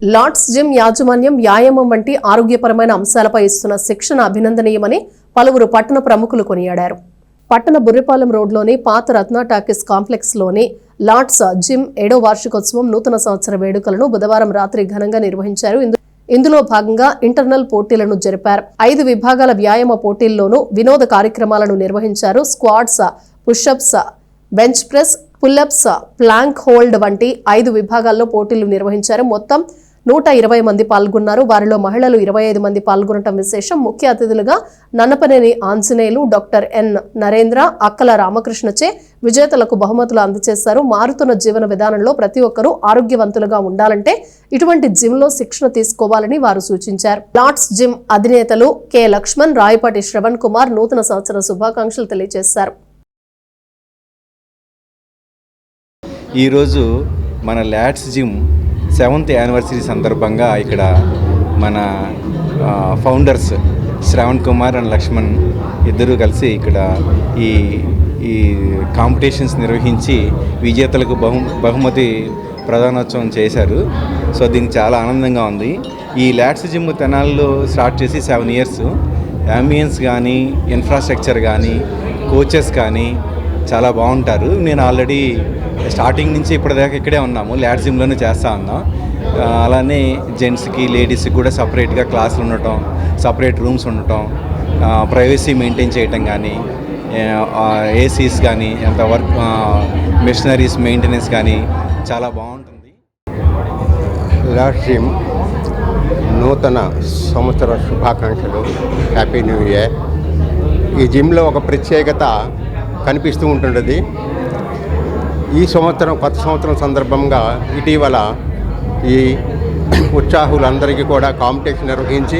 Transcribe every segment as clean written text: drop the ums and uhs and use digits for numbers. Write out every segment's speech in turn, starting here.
Lord's gym యాజమాన్యం వ్యాయామం వంటి ఆరోగ్యపరమైన అంశాలపై ఇస్తున్న శిక్షణ అభినందనీయమని పలువురు పట్టణ ప్రముఖులు కొనియాడారు. పట్టణ బుర్రిపాలెం రోడ్లోని పాత రత్న టాకీస్ కాంప్లెక్స్ లోని లార్డ్స్ జిమ్ 7వ వార్షికోత్సవం నూతన సంవత్సర వేడుకలను బుధవారం రాత్రి ఘనంగా నిర్వహించారు. ఇందులో భాగంగా ఇంటర్నల్ పోటీలను జరిపారు. 5 విభాగాల వ్యాయామ పోటీల్లోనూ వినోద కార్యక్రమాలను నిర్వహించారు. Squats, pushups, bench press, pullups, plank hold వంటి 5 విభాగాల్లో పోటీలు నిర్వహించారు. మొత్తం 120 మంది పాల్గొన్నారు. వారిలో మహిళలు 25 మంది పాల్గొనడం విశేషం. ముఖ్య అతిథులుగా నన్నపనేని ఆంజనేయులు, డాక్టర్ ఎన్ నరేంద్ర, అక్కల రామకృష్ణచే విజేతలకు బహుమతులు అందజేశారు. మారుతున్న జీవన విధానంలో ప్రతి ఒక్కరూ ఆరోగ్యవంతులుగా ఉండాలంటే ఇటువంటి జిమ్ లో శిక్షణ తీసుకోవాలని వారు సూచించారు. లార్డ్స్ జిమ్ అధినేతలు కె లక్ష్మణ్, రాయపాటి శ్రవణ్ కుమార్ నూతన సంవత్సర శుభాకాంక్షలు తెలియజేశారు. ఈరోజు మన లార్డ్స్ జిమ్ 7th యానివర్సరీ సందర్భంగా ఇక్కడ మన ఫౌండర్స్ శ్రవణ్ కుమార్ అండ్ లక్ష్మణ్ ఇద్దరూ కలిసి ఇక్కడ ఈ కాంపిటీషన్స్ నిర్వహించి విజేతలకు బహుమతి ప్రధానోత్సవం చేశారు. సో దీనికి చాలా ఆనందంగా ఉంది. ఈ లార్డ్స్ జిమ్ తెనాలిలో స్టార్ట్ చేసి 7 years. అంబియన్స్ కానీ, ఇన్ఫ్రాస్ట్రక్చర్ కానీ, కోచెస్ కానీ చాలా బాగుంటారు. నేను ఆల్రెడీ స్టార్టింగ్ నుంచి ఇప్పటిదాకా ఇక్కడే ఉన్నాము, లార్డ్స్ జిమ్లోనే చేస్తూ ఉన్నాం. అలానే జెంట్స్కి, లేడీస్కి కూడా సపరేట్గా క్లాసులు ఉండటం, సపరేట్ రూమ్స్ ఉండటం, ప్రైవసీ మెయింటైన్ చేయటం కానీ, ఏసీస్ కానీ, అంత వర్క్ మెషినరీస్ మెయింటెనెన్స్ కానీ చాలా బాగుంటుంది. లార్డ్స్ జిమ్ నూతన సంవత్సర శుభాకాంక్షలు, హ్యాపీ న్యూ ఇయర్. ఈ జిమ్లో ఒక ప్రత్యేకత కనిపిస్తూ ఉంటున్నది. ఈ సంవత్సరం కొత్త సంవత్సరం సందర్భంగా ఇటీవల ఈ ఉత్సాహులందరికీ కూడా కాంపిటీషన్ నిర్వహించి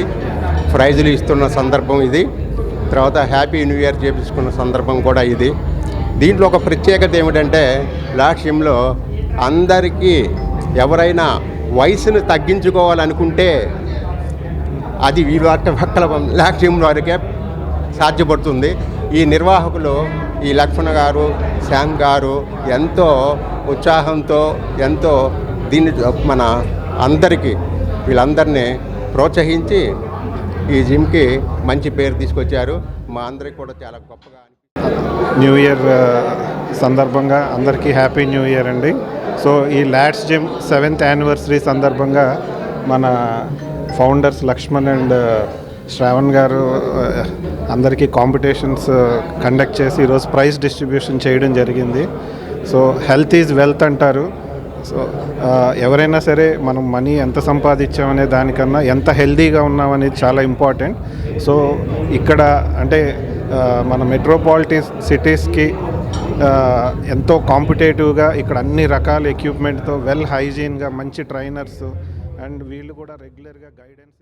ప్రైజులు ఇస్తున్న సందర్భం ఇది. తర్వాత హ్యాపీ న్యూ ఇయర్ చేపించుకున్న సందర్భం కూడా ఇది. దీంట్లో ఒక ప్రత్యేకత ఏమిటంటే లార్డ్స్ జిమ్లో అందరికీ ఎవరైనా వయసును తగ్గించుకోవాలనుకుంటే అది వీళ్ళ లార్డ్స్ జిమ్ వారికే సాధ్యపడుతుంది. ఈ నిర్వాహకులు ఈ లక్ష్మణ గారు, శ్యామ్ గారు ఎంతో ఉత్సాహంతో ఎంతో దీన్ని మన అందరికీ వీళ్ళందరినీ ప్రోత్సహించి ఈ జిమ్కి మంచి పేరు తీసుకొచ్చారు. మా అందరికి కూడా చాలా గొప్పగా న్యూ ఇయర్ సందర్భంగా అందరికీ హ్యాపీ న్యూ ఇయర్ అండి. సో ఈ లార్డ్స్ జిమ్ 7th యానివర్సరీ సందర్భంగా మన ఫౌండర్స్ లక్ష్మణ్ అండ్ శ్రావణ్ గారు అందరికీ కాంపిటీషన్స్ కండక్ట్ చేసి ఈరోజు ప్రైజ్ డిస్ట్రిబ్యూషన్ చేయడం జరిగింది. సో హెల్త్ ఈజ్ వెల్త్ అంటారు. సో ఎవరైనా సరే మనం మనీ ఎంత సంపాదించామనే దానికన్నా ఎంత హెల్తీగా ఉన్నామనేది చాలా ఇంపార్టెంట్. సో ఇక్కడ అంటే మన మెట్రోపాలిటన్ సిటీస్కి ఎంతో కాంపిటేటివ్గా ఇక్కడ అన్ని రకాల ఎక్విప్మెంట్తో వెల్ హైజీన్గా మంచి ట్రైనర్స్ అండ్ వీళ్ళు కూడా రెగ్యులర్గా గైడెన్స్